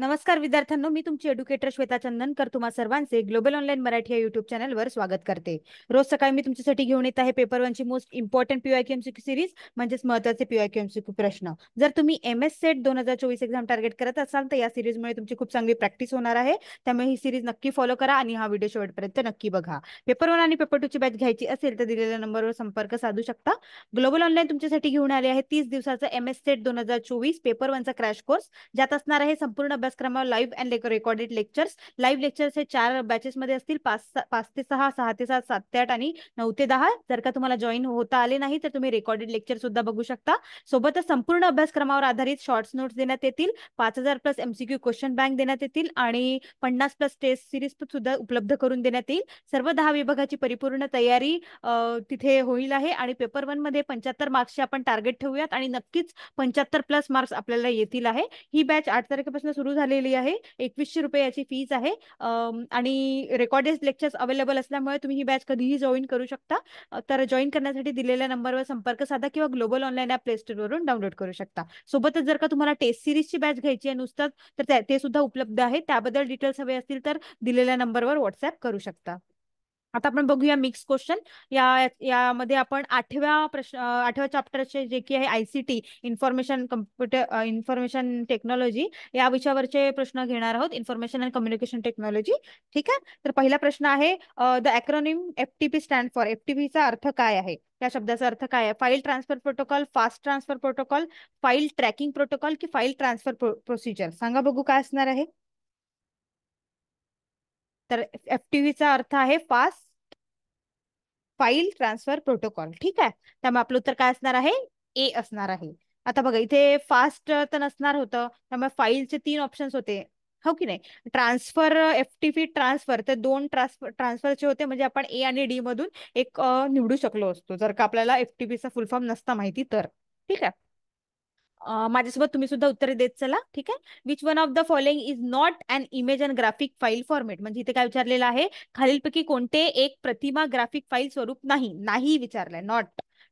नमस्कार विद्यार्थ्यांनो, मी तुमची एड्युकेटर श्वेता चंदनकर तुम्हा सर्वांचे ग्लोबल ऑनलाईन मराठी या युट्यूब चॅनलवर स्वागत करते. रोज सकाळी मी तुमच्यासाठी घेऊन येत आहे पेपर 1 ची मोस्ट इम्पॉर्टंट पीवायक्यूएमसीक्यू सिरीज, म्हणजेच महत्त्वाचे पीवायक्यूएमसीक्यू प्रश्न. जर तुम्ही MS सेट 2024 एक्झाम टार्गेट करत असाल तर या सिरीजमुळे तुमची खूप चांगली प्रॅक्टिस होणार आहे. त्यामुळे ही सिरीज नक्की फॉलो करा आणि हा व्हिडिओ शेवटपर्यंत नक्की बघा. पेपर 1 आणि पेपर 2 ची बॅच घ्यायची असेल तर दिलेल्या नंबरवर संपर्क साधू शकता. ग्लोबल ऑनलाईन तुमच्यासाठी घेऊन आले आहे 30 दिवसाचा MS सेट 2024 पेपर 1 चा क्रॅश कोर्स, ज्यात असणार आहे संपूर्ण अभ्यासक्रमावर live and recorded lectures. Live lectures हे 4 बॅचेस मध्ये असतील, 5 ते 6, 6 ते 7, 7 ते 8 आणि 9 ते 10. जर का तुम्हाला जॉईन होता आले नाही तर तुम्ही रेकॉर्डेड लेक्चर सुद्धा बघू शकता. सोबतच संपूर्ण अभ्यासक्रमावर आधारित शॉर्ट्स नोट्स देण्यात येतील, 5000 प्लस MCQ क्वेश्चन बँक देण्यात येतील आणि 50 प्लस टेस्ट सिरीज सुद्धा उपलब्ध करून देण्यात येईल. सर्व 10 विभागाची परिपूर्ण तयारी तिथे होईल आहे आणि पेपर 1 मध्ये 75 मार्क्सचे आपण टार्गेट ठेवूयात आणि नक्कीच 75 प्लस मार्क्स आपल्याला येतील आहे. ही बॅच 8 तारखेपासून सुरू झालेली आहे. 2100 रुपये याची फीस आहे आणि रेकॉर्डेड लेक्चर्स अवेलेबल असल्यामुळे तुम्ही ही बॅच कधीही जॉईन करू शकता. तर जॉईन करण्यासाठी दिलेल्या नंबरवर संपर्क साधा किंवा ग्लोबल ऑनलाईन ॲप प्ले स्टोरवरून डाउनलोड करू शकता. सोबतच जर का तुम्हाला टेस्ट सिरीजची बॅच घ्यायची आहे नुसतं तर ते सुद्धा उपलब्ध आहे. त्याबद्दल डिटेल्स हवे असतील तर दिलेल्या नंबरवर व्हॉट्सअप करू शकता. आता आपण बघूया मिक्स क्वेश्चन. यामध्ये आपण 8व्या चॅप्टरचे जे की आहे ICT, इन्फॉर्मेशन टेक्नॉलॉजी, या विषयावरचे प्रश्न घेणार आहोत. Information and communication technology. ठीक आहे. तर पहिला प्रश्न आहे, the acronym FTP stand for. FTP चा अर्थ काय आहे? या शब्दाचा अर्थ काय आहे? File transfer protocol, fast transfer protocol, file tracking protocol की फाईल ट्रान्सफर प्रोसिजर? सांगा बघू काय असणार आहे. तर FTP चा अर्थ आहे फास्ट फाईल ट्रान्सफर प्रोटोकॉल. ठीक आहे. त्यामुळे आपलं उत्तर काय असणार आहे? ए असणार आहे. आता बघा, इथे फास्ट तर नसणार होतं, त्यामुळे फाईलचे 3 ऑप्शन्स होते, हो की नाही? ट्रान्सफर, FTP ट्रान्सफर, तर 2 ट्रान्सफरचे होते, म्हणजे आपण A आणि D मधून एक निवडू शकलो असतो जर का आपल्याला FTP चा फुल फॉर्म नसता माहिती तर. ठीक आहे. माझ्यासोबत तुम्ही सुद्धा उत्तरे देत चला. ठीक आहे. Which one of the following is not an image and graphic file format? म्हणजे इथे काय विचारलेलं आहे, खालीलपैकी कोणते एक प्रतिमा ग्राफिक फाईल स्वरूप नाही? नाही विचारलंय, नॉट.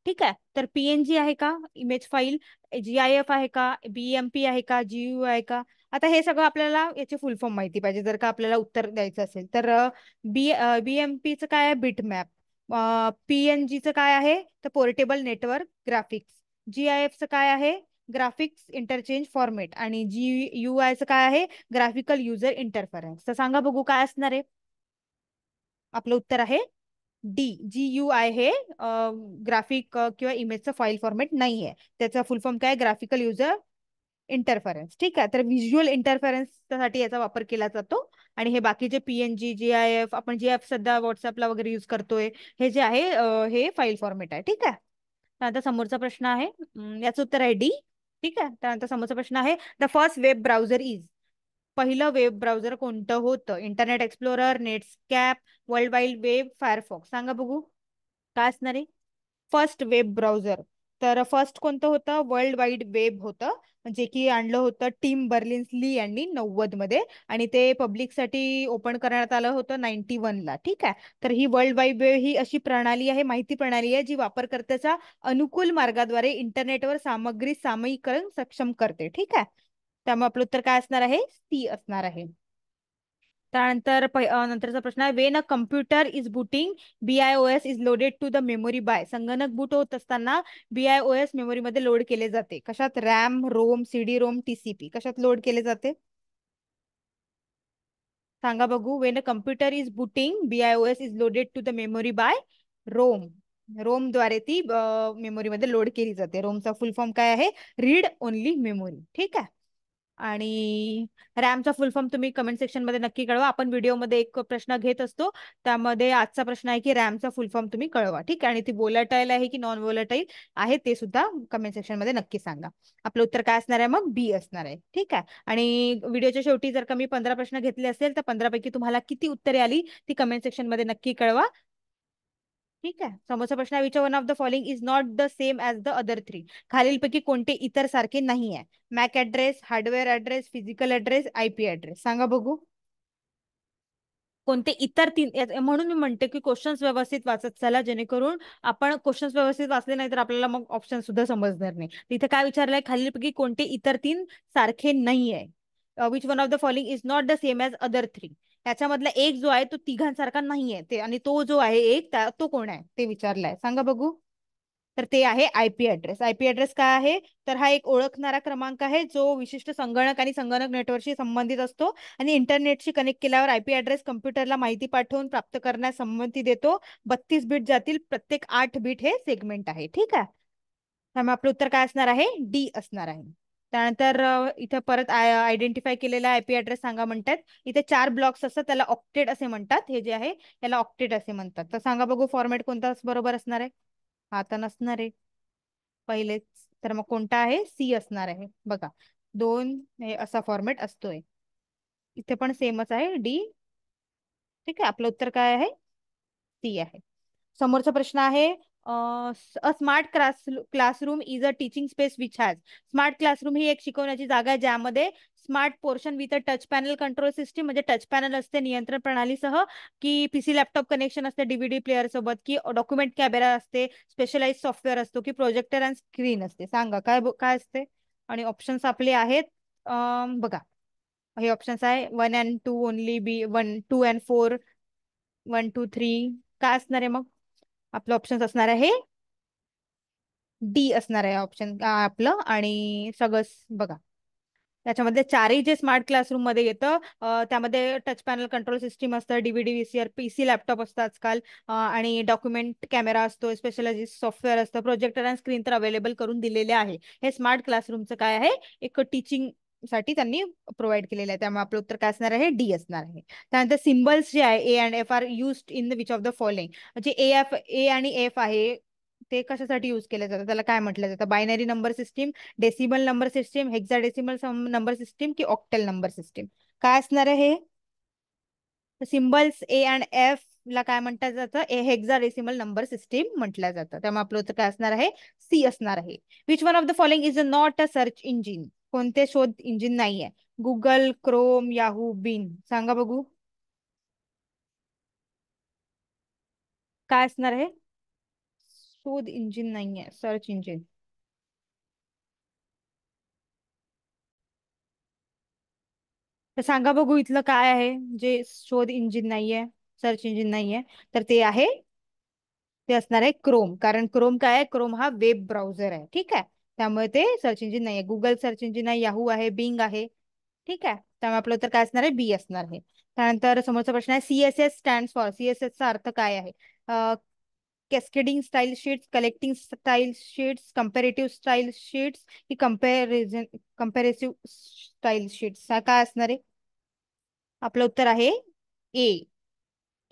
ठीक आहे. तर PNG आहे का इमेज फाईल? GIF आहे का? BMP आहे का? GU आहे का? आता हे सगळं आपल्याला याचे फुल फॉर्म माहिती पाहिजे जर का आपल्याला उत्तर द्यायचं असेल तर. BMPचं काय आहे? Bit map. PNGचं काय आहे? तर पोर्टेबल नेटवर्क ग्राफिक्स. GIFचं काय आहे? Graphics interchange format. आणि GUI चं काय आहे? Graphical user interference. तर सांगा बघू काय असणार आहे. आपलं उत्तर आहे D. GUI हे ग्राफिक किंवा इमेजचं फाईल फॉर्मेट नाही आहे. त्याचा फुल फॉर्म काय? Graphical user interference. ठीक आहे. तर व्हिज्युअल इंटरफरन्ससाठी याचा वापर केला जातो. आणि हे बाकीचे PNG, GIF, आपण GIF सध्या व्हॉट्सअपला वगैरे युज करतोय, हे जे आहे हे फाईल फॉर्मेट आहे. ठीक आहे. त्यानंतर समोरचा प्रश्न आहे, याचं उत्तर आहे D. ठीक आहे. त्यानंतर समोरचा प्रश्न आहे, the first web browser is. पहिलं वेब ब्राउझर कोणतं होतं? Internet Explorer, Netscape, World Wide Web, Firefox. सांगा बघू काय असणार आहे. फर्स्ट वेब ब्राउझर, तर फर्स्ट कोणतं होतं? वर्ल्ड वाईड वेब होतं, जे की आणलं होतं टिम बर्लिन्स ली यांनी 90 मध्ये, आणि ते पब्लिकसाठी ओपन करण्यात आलं होतं 91 ला. ठीक आहे. तर ही वर्ल्ड वाईड वेब ही अशी प्रणाली आहे, माहिती प्रणाली आहे, जी वापरकर्त्याच्या अनुकूल मार्गाद्वारे इंटरनेटवर सामग्री सामायिकरण सक्षम करते. ठीक आहे. त्यामुळे आपलं उत्तर काय असणार आहे? सी असणार आहे. त्यानंतर नंतरचा प्रश्न आहे, when a computer is booting BIOS is loaded to the memory by. संगणक बूट होत असताना BIOS मेमोरीमध्ये लोड केले जाते. कशात? RAM, ROM, CD ROM, TCP. कशात लोड केले जाते? सांगा बघू. When a computer is booting BIOS is loaded to the memory by ROM. रोमद्वारे ती मेमोरीमध्ये लोड केली जाते. रोमचा फुल फॉर्म काय आहे? Read only memory. ठीक आहे. आणि रॅमचा फुल फॉर्म तुम्ही कमेंट सेक्शन मध्ये नक्की कळवा. आपण व्हिडिओमध्ये एक प्रश्न घेत असतो, त्यामध्ये आजचा प्रश्न आहे की रॅमचा फुल फॉर्म तुम्ही कळवा. ठीक आहे. आणि ती वोलाटाईल आहे की नॉन वोलाटाईल आहे ते सुद्धा कमेंट सेक्शन मध्ये नक्की सांगा. आपलं उत्तर काय असणार आहे? मग B असणार आहे. ठीक आहे. आणि व्हिडिओच्या शेवटी जर का मी 15 प्रश्न घेतले असेल तर 15 पैकी तुम्हाला किती उत्तरे आली ती कमेंट सेक्शन मध्ये नक्की कळवा. ठीक आहे. समोरचा प्रश्न आहे, which one of the following is not the same as the other 3? खालीलपैकी कोणते इतर सारखे नाही आहे? Mac address, hardware address, physical address, IP address. सांगा बघू कोणते इतर 3. म्हणून मी म्हणते की क्वेश्चन्स व्यवस्थित वाचत चला, जेणेकरून आपण क्वेश्चन्स व्यवस्थित वाचले नाही तर आपल्याला मग ऑप्शन सुद्धा समजणार नाही. तिथे काय विचारलंय? खालीलपैकी कोणते इतर 3 सारखे नाही आहे? Which one of the following is not the same as other three. त्याच्यामधला एक जो आहे तो तिघांसारखा नाहीये ते, आणि तो जो आहे एक तो कोण आहे ते विचारलाय, सांगा बघू. तर ते आहे आयपी ऍड्रेस. आयपी ऍड्रेस काय आहे, तर हा एक ओळखणारा क्रमांक आहे जो विशिष्ट संगणक आणि संगणक नेटवर्कशी संबंधित असतो, आणि इंटरनेटशी कनेक्ट केल्यावर आयपी ऍड्रेस कम्प्युटरला माहिती पाठवून प्राप्त करण्यास संमती देतो. 32 बीट जातील, प्रत्येक 8 बीट हे सेगमेंट आहे. ठीक आहे, त्यामुळे आपलं उत्तर काय असणार आहे, डी असणार आहे. त्यानंतर इथे परत आयडेंटिफाय केलेला आयपी ऍड्रेस सांगा म्हणतात. इथे 4 ब्लॉक्स असतात, त्याला ऑक्टेट असे म्हणतात. हे जे आहे त्याला ऑक्टेट असे म्हणतात. तर सांगा बघू फॉर्मॅट कोणता बरोबर असणार आहे. हा तर नसणार आहे पहिलेच, तर मग कोणता आहे, सी असणार आहे. बघा, दोन हे असा फॉर्मॅट असतोय. इथे पण सेमच आहे, डी. ठीक आहे, आपलं उत्तर काय आहे, सी आहे. समोरचा प्रश्न आहे, a smart classroom is a teaching space which has. Smart classroom ही एक शिकवण्याची जागा आहे ज्यामध्ये smart portion with a touch panel control system, म्हणजे टच पॅनल असते नियंत्रण प्रणालीसह, की पीसी लॅपटॉप कनेक्शन असते डीव्हीडी प्लेअर सोबत, की डॉक्युमेंट कॅमेरा असते, स्पेशलाइज सॉफ्टवेअर असतो, की प्रोजेक्टर अँड स्क्रीन असते. सांगा काय काय असते. आणि ऑप्शन्स आपले आहेत, बघा, हे ऑप्शन्स आहे 1 and 2 ओनली, बी 1 2 and 4, 1 2 3. काय असणार आहे मग, आपलं ऑप्शन असणार आहे डी असणार आहे ऑप्शन आपलं. आणि सगळंच बघा, त्याच्यामध्ये चारही जे स्मार्ट क्लासरूम मध्ये येतं, त्यामध्ये टच पॅनल कंट्रोल सिस्टीम असतं, डीव्हीडी व्हीसीआर पीसी लॅपटॉप असतं आजकाल, आणि डॉक्युमेंट कॅमेरा असतो, स्पेशलाइज सॉफ्टवेअर असतं, प्रोजेक्टर आणि स्क्रीन तर अवेलेबल करून दिलेले आहे. हे स्मार्ट क्लासरूमचं काय आहे, एक टीचिंग साठी त्यांनी प्रोव्हाइड केलेलं आहे. त्यामुळे आपलं उत्तर काय असणार आहे, डी असणार आहे. त्यानंतर सिम्बल्स जे आहे A and F are used in the which of the following. जे ए आणि एफ आहे ते कशासाठी युज केले जातात, त्याला काय म्हटलं जातं, binary number system, decimal number system, hexadecimal number system, की ऑक्टल नंबर सिस्टीम. काय असणार आहे हे, सिम्बल्स ए अँड एफ ला काय म्हटलं जातं, हेक्साडेसिमल नंबर सिस्टीम म्हटलं जातं. त्यामुळे आपलं उत्तर काय असणार आहे, सी असणार आहे. Which one of the following is not a search engine. कोणते शोध इंजिन नाहीये, गुगल, क्रोम, याहू, बिंग. सांगा बघू काय असणार आहे, शोध इंजिन नाहीये, सर्च इंजिन. तर सांगा बघू इथलं काय आहे जे शोध इंजिन नाहीये, सर्च इंजिन नाहीये. तर ते आहे, ते असणार आहे क्रोम. कारण क्रोम काय आहे, क्रोम हा वेब ब्राउझर आहे. ठीक आहे, त्यामुळे ते सर्च इंजिन नाहीये. गुगल सर्च इंजिन आहे, याहू आहे, बिंग आहे. ठीक आहे, त्यामुळे आपलं उत्तर काय असणार आहे, बी असणार आहे. त्यानंतर समोरचा प्रश्न आहे, सीएसएस स्टँड फॉर. सीएसएस चा अर्थ काय आहे, cascading style sheets, collecting style sheets, comparative style sheets, की कंपॅरेसिव्ह स्टाईल शीट्स. काय असणार आहे, आपलं उत्तर आहे ए,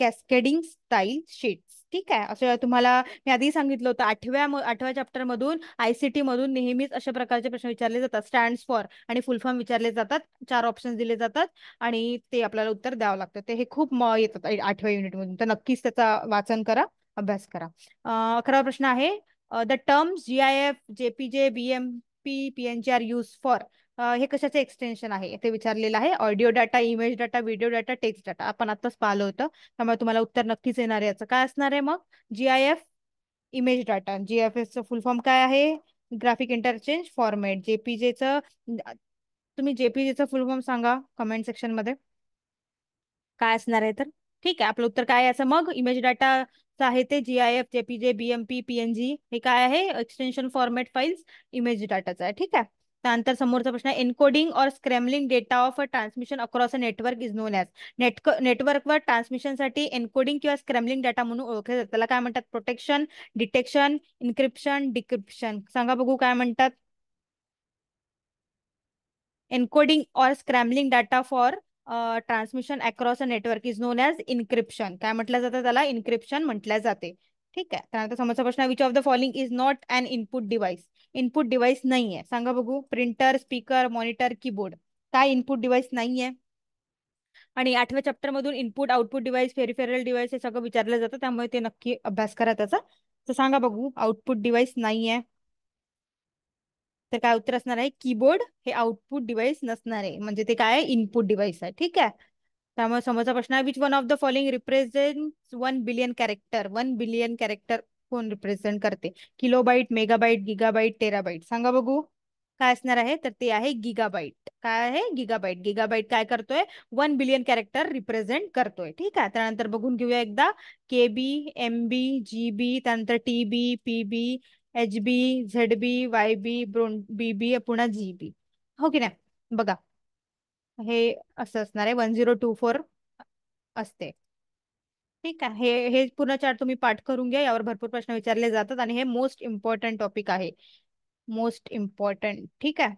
कॅस्केडिंग स्टाईल शीट्स. ठीक आहे, असं तुम्हाला मी आधी सांगितलं होतं, आठव्या चॅप्टर मधून आयसीटी मधून नेहमीच अशा प्रकारचे प्रश्न विचारले जातात. स्टँड्स फॉर आणि फुल फॉर्म विचारले जातात, 4 ऑप्शन दिले जातात, आणि ते आपल्याला उत्तर द्यावं लागतं. ते हे खूप येतात 8व्या युनिट मधून, तर नक्कीच त्याचा वाचन करा, अभ्यास करा. 11वा प्रश्न आहे, the terms GIF, JPG, BMP, PNG are use for. हे कशाचे एक्सटेन्शन आहे ते विचारलेलं आहे. Audio data, image data, video data, text data. आपण आताच पाहिलं होतं, त्यामुळे तुम्हाला उत्तर नक्कीच येणार आहे. याचं काय असणार आहे मग, जीआयएफ, इमेज डाटा. जीआयएफचं फुल फॉर्म काय आहे, ग्राफिक इंटरचेंज फॉर्मॅट. जेपीजेचं, तुम्ही जेपीजेचं फुल फॉर्म सांगा कमेंट सेक्शन मध्ये काय असणार आहे तर. ठीक आहे, आपलं उत्तर काय आहे याचं मग, इमेज डाटा आहे ते जीआयएफ, जेपीजे, बीएमपी, पीएनजी. हे काय आहे, एक्सटेन्शन फॉर्मॅट फाईल्स इमेज डाटाचा आहे. ठीक आहे, त्यानंतर समोरचा प्रश्न आहे, एन्कोडिंग और scrambling data of a transmission across a network is non as. नेटवर्कवर ट्रान्समिशनसाठी एन्कोडिंग किंवा स्क्रॅम्बलिंग डाटा म्हणून ओळखले जातात. त्याला काय म्हणतात, प्रोटेक्शन, डिटेक्शन, इन्क्रिप्शन, डिक्रिप्शन. सांगा बघू काय म्हणतात. एन्कोडिंग और scrambling data for transmission across a network is non as encryption. काय म्हटलं जातं, त्याला इन्क्रिप्शन म्हटल्या जाते. ठीक आहे, त्यानंतर समोरचा प्रश्न, which of the following is not an input device. Input device नाहीये, सांगा बघू, प्रिंटर, स्पीकर, मॉनिटर, कीबोर्ड. काय इनपुट डिव्हाइस नाहीये. आणि 8व्या चॅप्टर मधून input, output device, peripheral device हे सगळं विचारलं जातं, त्यामुळे ते नक्की अभ्यास करा त्याचा. तर सांगा बघू, आउटपुट डिव्हाइस नाहीये, तर काय उत्तर असणार आहे, कीबोर्ड हे आउटपुट डिव्हाइस नसणार आहे, म्हणजे ते काय आहे, इनपुट डिव्हाइस आहे. ठीक आहे, त्यामुळे समोरचा प्रश्न आहे, which one of the following represent 1 billion character. 1 billion character कोण रिप्रेझेंट करते, किलोबाईट, मेगाबाईट, गिगाबाईट, टेराबाईट. सांगा बघू काय असणार आहे तर ते आहे गिगाबाईट. काय आहे गिगाबाईट. गिगाबाईट काय करतोय 1 बिलियन कॅरेक्टर रिप्रेझेंट करतोय. ठीक आहे, त्यानंतर बघून घेऊया एकदा. KB, MB, GB, त्यानंतर TB, PB, HB, ZB, YB, BB, पुन्हा GB. हो की नाही बघा, हे असं असणार आहे 1024 असते. ठीक आहे, हे पूर्ण चार्ट तुम्ही पाठ करून घ्या. यावर भरपूर प्रश्न विचारले जातात आणि हे मोस्ट इम्पॉर्टंट टॉपिक आहे. Most important. ठीक आहे,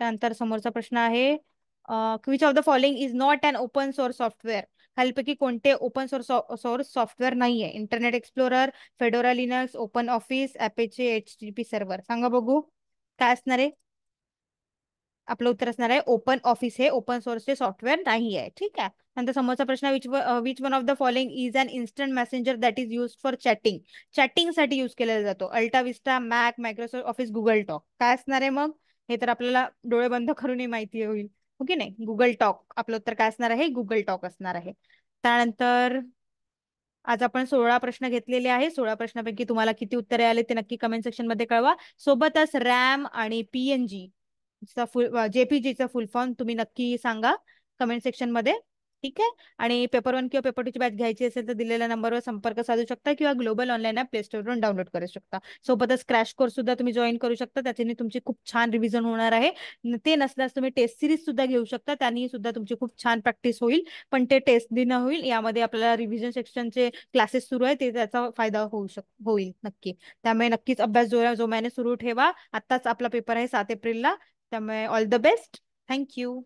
त्यानंतर समोरचा प्रश्न आहे which of the following is not an open source software. खालीलपैकी कोणते ओपन सोर्स सॉफ्टवेअर नाहीये. Internet Explorer, Fedora Linux, Open Office, Apache, HTTP server. सांगा बघू काय असणार आहे. आपलं उत्तर असणार आहे ओपन ऑफिस हे ओपन सोर्सचे सॉफ्टवेअर नाही आहे. ठीक आहे, नंतर समोरचा प्रश्न which one of the following is an instant messenger that is use for chatting. Chatting साठी युज केला जातो. AltaVista, Mac, Microsoft Office, Google Talk. काय असणार आहे मग. हे तर आपल्याला डोळे बंद करूनही माहिती होईल. हो की नाही, गुगल टॉक. आपलं उत्तर काय असणार आहे गुगल टॉक असणार आहे. त्यानंतर आज आपण 16 प्रश्न घेतलेले आहे. 16 प्रश्नापैकी तुम्हाला किती उत्तरे आले ते नक्की कमेंट सेक्शन मध्ये कळवा. सोबतच रॅम आणि PNG फुल JPGचा फुल फॉर्म तुम्ही नक्की सांगा कमेंट सेक्शन मध्ये. ठीक आहे, आणि पेपर 1 किंवा पेपर 2 ची बॅच घ्यायची असेल तर दिलेल्या नंबरवर संपर्क साधू शकता किंवा ग्लोबल ऑनलाईन ऍप प्ले स्टोरवरून डाउनलोड करू शकता. सोबतच क्रॅश कोर्स सुद्धा तुम्ही जॉईन करू शकता. त्याच्याने तुमची खूप छान रिव्हिजन होणार आहे. ते नसल्यास तुम्ही टेस्ट सिरीज सुद्धा घेऊ शकता. त्यांनी सुद्धा तुमची खूप छान प्रॅक्टिस होईल. पण ते टेस्ट देणं होईल, यामध्ये आपल्याला रिव्हिजन सेक्शनचे क्लासेस सुरू आहे, ते त्याचा फायदा होईल नक्की. त्यामुळे नक्कीच अभ्यास जोमाने सुरू ठेवा. आत्ताच आपला पेपर आहे 7 एप्रिलला. त्यामुळे ऑल द बेस्ट. थँक्यू.